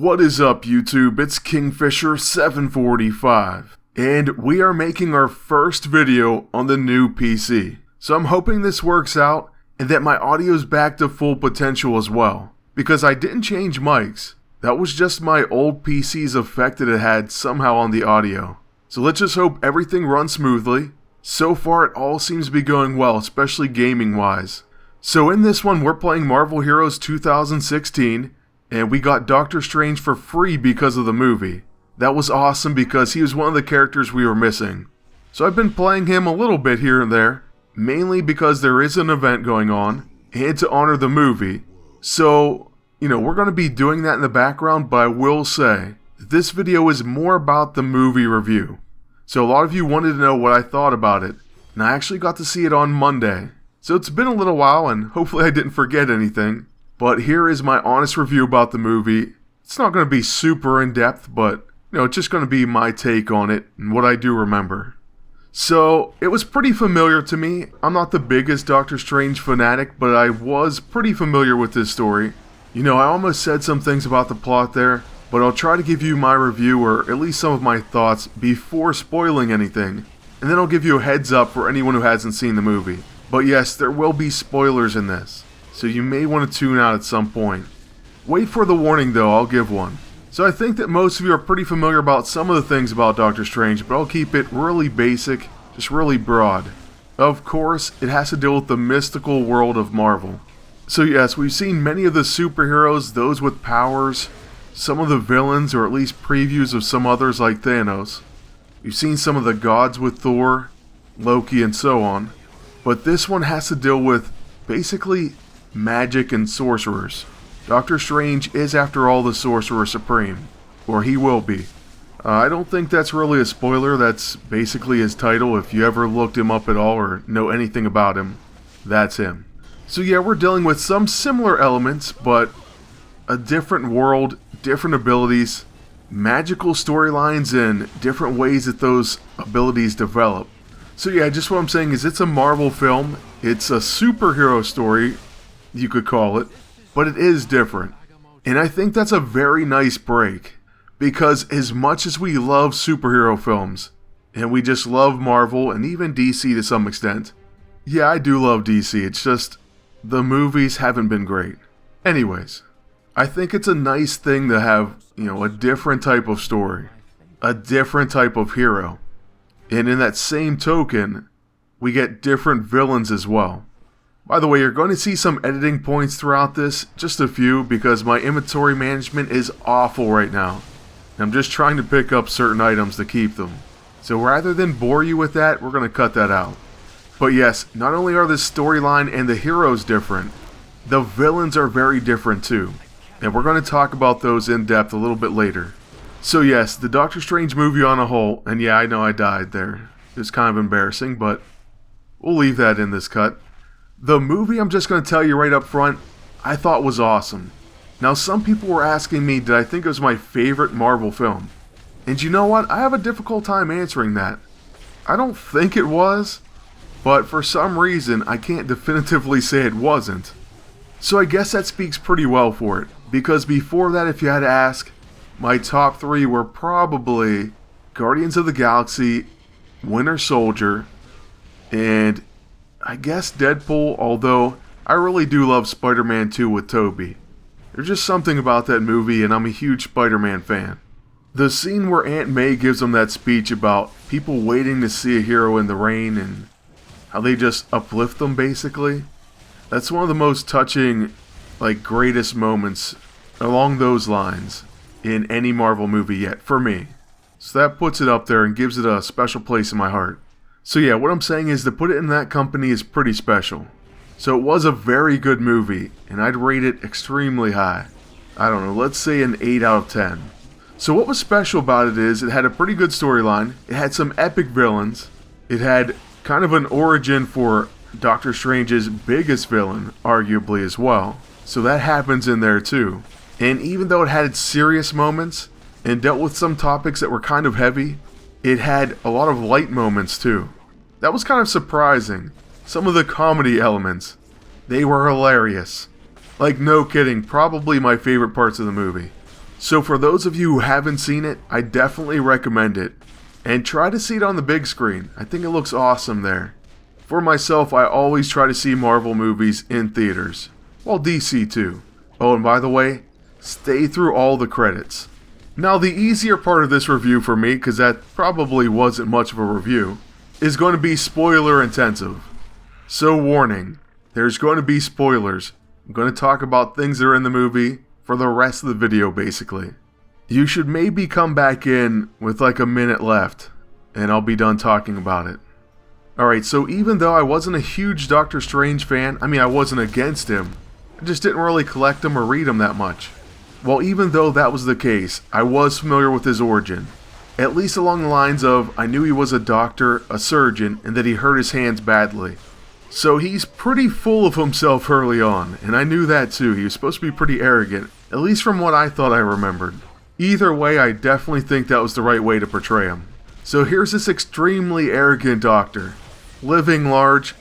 What is up, YouTube? It's Kingfisher745, and we are making our first video on the new PC. So I'm hoping this works out and that my audio's back to full potential as well, because I didn't change mics. That was just my old PC's effect that it had somehow on the audio. So let's just hope everything runs smoothly. So far it all seems to be going well, especially gaming wise. So in this one we're playing Marvel Heroes 2016, and we got Doctor Strange for free because of the movie. That was awesome because he was one of the characters we were missing. So I've been playing him a little bit here and there, mainly because there is an event going on, and to honor the movie. So, we're going to be doing that in the background, but I will say, this video is more about the movie review. So a lot of you wanted to know what I thought about it, and I actually got to see it on Monday. So it's been a little while, and hopefully I didn't forget anything. But here is my honest review about the movie. It's not going to be super in-depth, but it's just going to be my take on it and what I do remember. So, it was pretty familiar to me. I'm not the biggest Doctor Strange fanatic, but I was pretty familiar with this story. I almost said some things about the plot there, but I'll try to give you my review, or at least some of my thoughts, before spoiling anything. And then I'll give you a heads up for anyone who hasn't seen the movie. But yes, there will be spoilers in this, so you may want to tune out at some point. Wait for the warning though, I'll give one. So I think that most of you are pretty familiar about some of the things about Doctor Strange, but I'll keep it really basic, just really broad. Of course, it has to deal with the mystical world of Marvel. So yes, we've seen many of the superheroes, those with powers, some of the villains, or at least previews of some others like Thanos. We've seen some of the gods with Thor, Loki, and so on. But this one has to deal with, basically, magic and sorcerers. Doctor Strange is, after all, the Sorcerer Supreme. Or he will be. I don't think that's really a spoiler. That's basically his title. If you ever looked him up at all or know anything about him, that's him. So yeah, we're dealing with some similar elements, but a different world, different abilities, magical storylines, and different ways that those abilities develop. So yeah, just what I'm saying is it's a Marvel film. It's a superhero story, you could call it, but it is different. And I think that's a very nice break, because as much as we love superhero films, and we just love Marvel and even DC to some extent, yeah, I do love DC, it's just the movies haven't been great. Anyways, I think it's a nice thing to have, a different type of story, a different type of hero. And in that same token, we get different villains as well. By the way, you're going to see some editing points throughout this, just a few, because my inventory management is awful right now. I'm just trying to pick up certain items to keep them. So rather than bore you with that, we're going to cut that out. But yes, not only are the storyline and the heroes different, the villains are very different too. And we're going to talk about those in depth a little bit later. So yes, the Doctor Strange movie on a whole, and yeah, I know I died there. It was kind of embarrassing, but we'll leave that in this cut. The movie, I'm just going to tell you right up front, I thought was awesome. Now, some people were asking me, did I think it was my favorite Marvel film? And you know what? I have a difficult time answering that. I don't think it was, but for some reason, I can't definitively say it wasn't. So I guess that speaks pretty well for it, because before that, if you had to ask, my top three were probably Guardians of the Galaxy, Winter Soldier, and I guess Deadpool, although I really do love Spider-Man 2 with Tobey. There's just something about that movie, and I'm a huge Spider-Man fan. The scene where Aunt May gives him that speech about people waiting to see a hero in the rain and how they just uplift them, basically. That's one of the most touching, greatest moments along those lines in any Marvel movie yet, for me. So that puts it up there and gives it a special place in my heart. So yeah, what I'm saying is to put it in that company is pretty special. So it was a very good movie, and I'd rate it extremely high. I don't know, let's say an 8 out of 10. So what was special about it is it had a pretty good storyline, it had some epic villains, it had kind of an origin for Doctor Strange's biggest villain, arguably as well. So that happens in there too. And even though it had its serious moments, and dealt with some topics that were kind of heavy, it had a lot of light moments too. That was kind of surprising. Some of the comedy elements, they were hilarious. No kidding, probably my favorite parts of the movie. So for those of you who haven't seen it, I definitely recommend it. And try to see it on the big screen. I think it looks awesome there. For myself, I always try to see Marvel movies in theaters. Well, DC too. Oh, and by the way, stay through all the credits. Now the easier part of this review for me, because that probably wasn't much of a review, is going to be spoiler intensive. So warning, there's going to be spoilers. I'm going to talk about things that are in the movie for the rest of the video basically. You should maybe come back in with like a minute left, and I'll be done talking about it. Alright, so even though I wasn't a huge Doctor Strange fan, I wasn't against him, I just didn't really collect him or read him that much. Well, even though that was the case, I was familiar with his origin. At least along the lines of, I knew he was a doctor, a surgeon, and that he hurt his hands badly. So he's pretty full of himself early on, and I knew that too. He was supposed to be pretty arrogant, at least from what I thought I remembered. Either way, I definitely think that was the right way to portray him. So here's this extremely arrogant doctor, living large,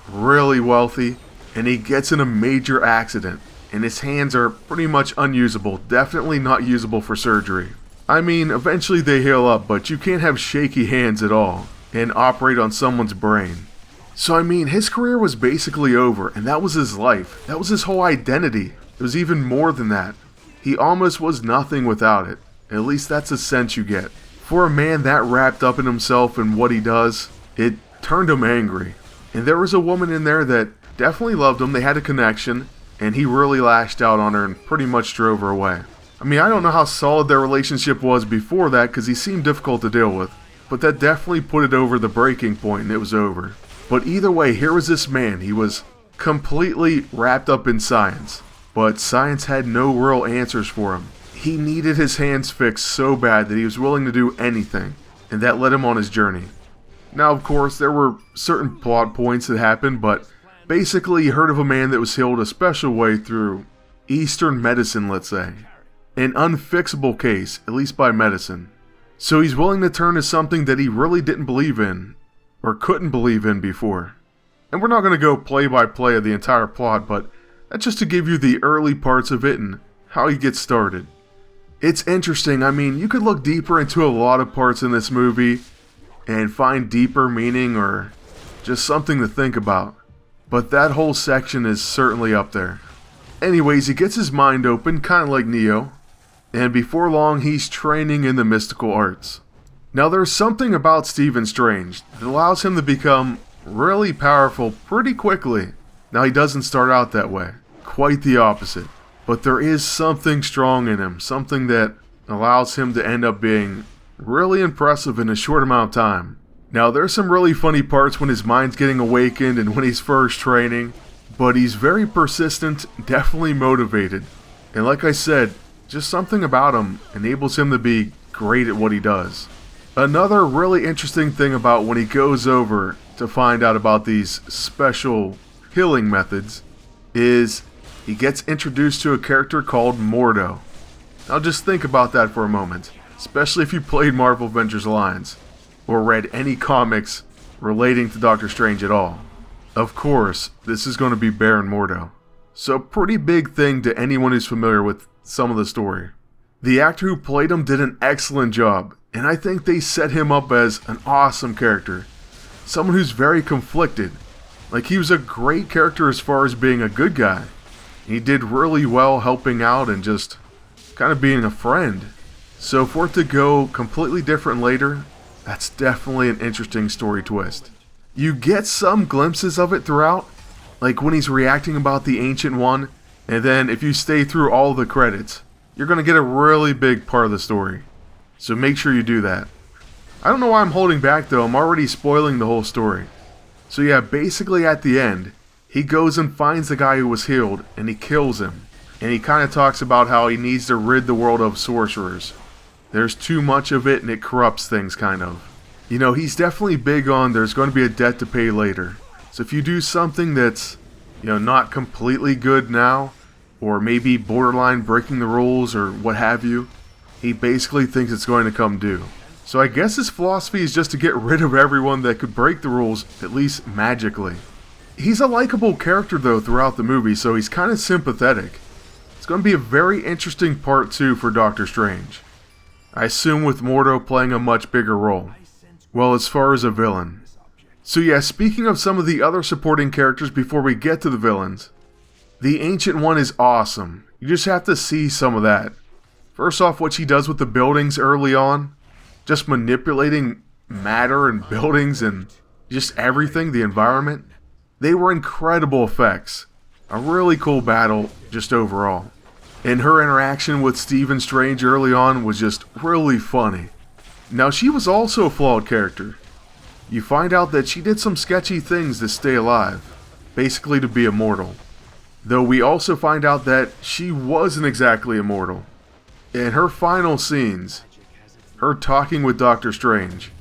really wealthy, and he gets in a major accident. And his hands are pretty much unusable, definitely not usable for surgery. Eventually they heal up, but you can't have shaky hands at all, and operate on someone's brain. So his career was basically over, and that was his life. That was his whole identity. It was even more than that. He almost was nothing without it. At least that's the sense you get. For a man that wrapped up in himself and what he does, it turned him angry. And there was a woman in there that definitely loved him, they had a connection, and he really lashed out on her and pretty much drove her away. I don't know how solid their relationship was before that because he seemed difficult to deal with, but that definitely put it over the breaking point and it was over. But either way, here was this man. He was completely wrapped up in science, but science had no real answers for him. He needed his hands fixed so bad that he was willing to do anything, and that led him on his journey. Now, of course, there were certain plot points that happened, but basically, he heard of a man that was healed a special way through Eastern medicine, let's say. An unfixable case, at least by medicine. So he's willing to turn to something that he really didn't believe in, or couldn't believe in before. And we're not going to go play by play of the entire plot, but that's just to give you the early parts of it and how he gets started. It's interesting, you could look deeper into a lot of parts in this movie and find deeper meaning or just something to think about. But that whole section is certainly up there. Anyways, he gets his mind open, kind of like Neo, and before long he's training in the mystical arts. Now there's something about Stephen Strange that allows him to become really powerful pretty quickly. Now he doesn't start out that way, quite the opposite. But there is something strong in him, something that allows him to end up being really impressive in a short amount of time. Now, there's some really funny parts when his mind's getting awakened and when he's first training, but he's very persistent, definitely motivated. And like I said, just something about him enables him to be great at what he does. Another really interesting thing about when he goes over to find out about these special healing methods is he gets introduced to a character called Mordo. Now just think about that for a moment, especially if you played Marvel Avengers Alliance or read any comics relating to Doctor Strange at all. Of course, this is going to be Baron Mordo. So pretty big thing to anyone who's familiar with some of the story. The actor who played him did an excellent job, and I think they set him up as an awesome character. Someone who's very conflicted. Like, he was a great character as far as being a good guy. He did really well helping out and just kind of being a friend. So for it to go completely different later, that's definitely an interesting story twist. You get some glimpses of it throughout, like when he's reacting about the Ancient One, and then if you stay through all the credits, you're going to get a really big part of the story. So make sure you do that. I don't know why I'm holding back though, I'm already spoiling the whole story. So yeah, basically at the end, he goes and finds the guy who was healed, and he kills him. And he kind of talks about how he needs to rid the world of sorcerers. There's too much of it and it corrupts things, kind of. You know, he's definitely big on there's going to be a debt to pay later. So if you do something that's, not completely good now, or maybe borderline breaking the rules or what have you, he basically thinks it's going to come due. So I guess his philosophy is just to get rid of everyone that could break the rules, at least magically. He's a likable character though throughout the movie, so he's kind of sympathetic. It's going to be a very interesting part 2 for Doctor Strange. I assume with Mordo playing a much bigger role. Well, as far as a villain. So yeah, speaking of some of the other supporting characters before we get to the villains, the Ancient One is awesome. You just have to see some of that. First off, what she does with the buildings early on, just manipulating matter and buildings and just everything, the environment. They were incredible effects. A really cool battle just overall. And her interaction with Stephen Strange early on was just really funny. Now she was also a flawed character. You find out that she did some sketchy things to stay alive, basically to be immortal. Though we also find out that she wasn't exactly immortal. In her final scenes, her talking with Doctor Strange,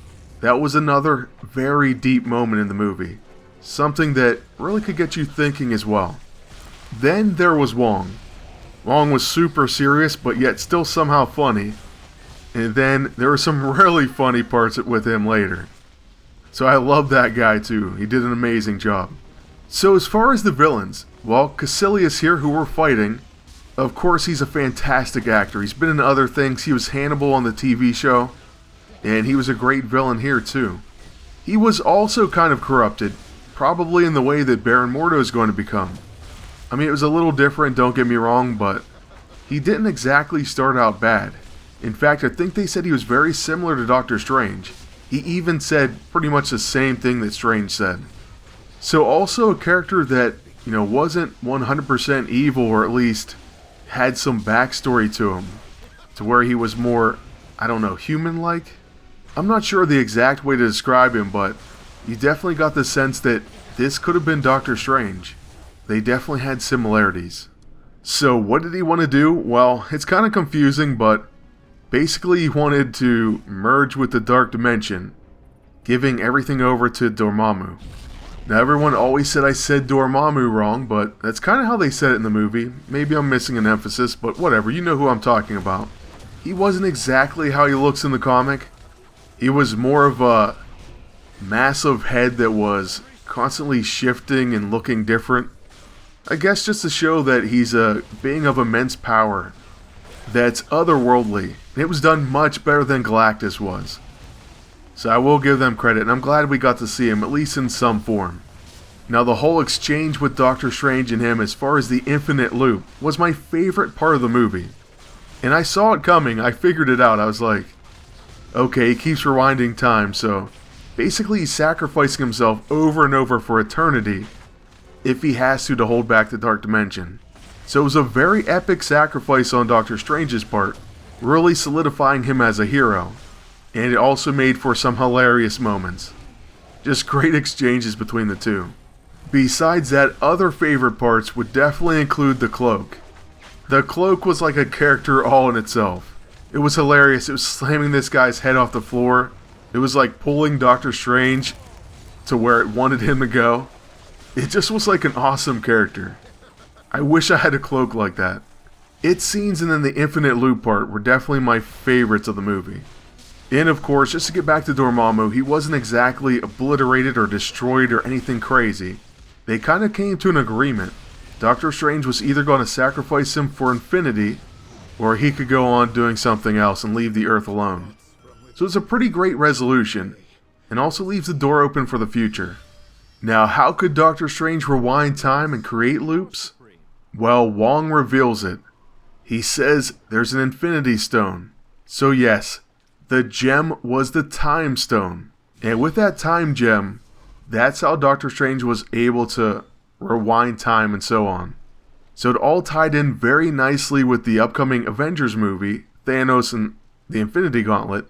that was another very deep moment in the movie. Something that really could get you thinking as well. Then there was Wong. Wong was super serious, but yet still somehow funny. And then there were some really funny parts with him later. So I love that guy too. He did an amazing job. So as far as the villains, well, Gazillion here, who we're fighting, of course he's a fantastic actor. He's been in other things. He was Hannibal on the TV show. And he was a great villain here too. He was also kind of corrupted, probably in the way that Baron Mordo is going to become. I mean, it was a little different, don't get me wrong, but he didn't exactly start out bad. In fact, I think they said he was very similar to Doctor Strange. He even said pretty much the same thing that Strange said. So also a character that, wasn't 100% evil, or at least had some backstory to him. To where he was more, human-like? I'm not sure the exact way to describe him, but you definitely got the sense that this could have been Doctor Strange. They definitely had similarities. So what did he want to do? Well, it's kind of confusing, but basically he wanted to merge with the Dark Dimension, giving everything over to Dormammu. Now everyone always said I said Dormammu wrong, but that's kind of how they said it in the movie. Maybe I'm missing an emphasis, but whatever, you know who I'm talking about. He wasn't exactly how he looks in the comic. He was more of a massive head that was constantly shifting and looking different. I guess just to show that he's a being of immense power that's otherworldly. And it was done much better than Galactus was. So I will give them credit, and I'm glad we got to see him, at least in some form. Now the whole exchange with Doctor Strange and him as far as the infinite loop was my favorite part of the movie. And I saw it coming, I figured it out, I was like, okay, he keeps rewinding time, so basically he's sacrificing himself over and over for eternity if he has to hold back the Dark Dimension. So it was a very epic sacrifice on Doctor Strange's part, really solidifying him as a hero. And it also made for some hilarious moments. Just great exchanges between the two. Besides that, other favorite parts would definitely include the cloak. The cloak was like a character all in itself. It was hilarious. It was slamming this guy's head off the floor. It was like pulling Doctor Strange to where it wanted him to go. It just was like an awesome character. I wish I had a cloak like that. Its scenes and then the infinite loop part were definitely my favorites of the movie. And of course, just to get back to Dormammu, he wasn't exactly obliterated or destroyed or anything crazy. They kind of came to an agreement. Doctor Strange was either going to sacrifice him for infinity, or he could go on doing something else and leave the Earth alone. So it's a pretty great resolution, and also leaves the door open for the future. Now, how could Doctor Strange rewind time and create loops? Well, Wong reveals it. He says there's an Infinity Stone. So yes, the gem was the Time Stone. And with that Time Gem, that's how Doctor Strange was able to rewind time and so on. So it all tied in very nicely with the upcoming Avengers movie, Thanos and the Infinity Gauntlet.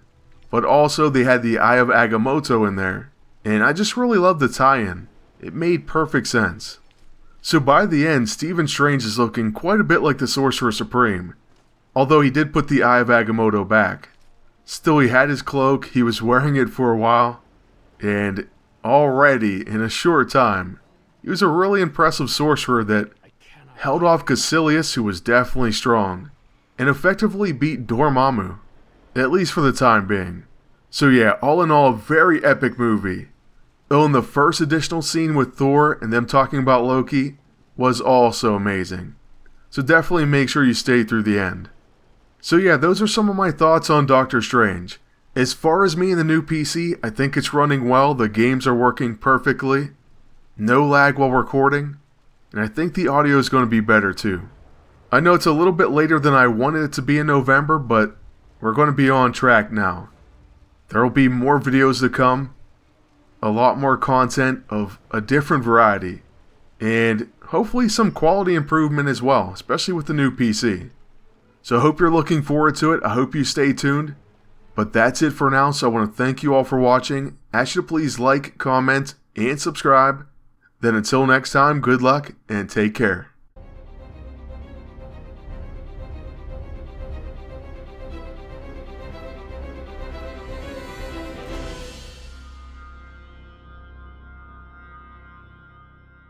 But also they had the Eye of Agamotto in there. And I just really loved the tie-in. It made perfect sense. So by the end, Stephen Strange is looking quite a bit like the Sorcerer Supreme. Although he did put the Eye of Agamotto back. Still, he had his cloak, he was wearing it for a while. And already, in a short time, he was a really impressive sorcerer that held off Gazillion, who was definitely strong. And effectively beat Dormammu. At least for the time being. So yeah, all in all, a very epic movie. Oh, and the first additional scene with Thor and them talking about Loki was also amazing. so definitely make sure you stay through the end. So yeah, those are some of my thoughts on Doctor Strange. As far as me and the new PC, I think it's running well, the games are working perfectly, no lag while recording, and I think the audio is going to be better too. I know it's a little bit later than I wanted it to be in November, but we're going to be on track now. There will be more videos to come, a lot more content of a different variety, and hopefully some quality improvement as well, especially with the new PC. So I hope you're looking forward to it. I hope you stay tuned. But that's it for now, so I want to thank you all for watching. Ask you to please like, comment, and subscribe. Then until next time, good luck and take care.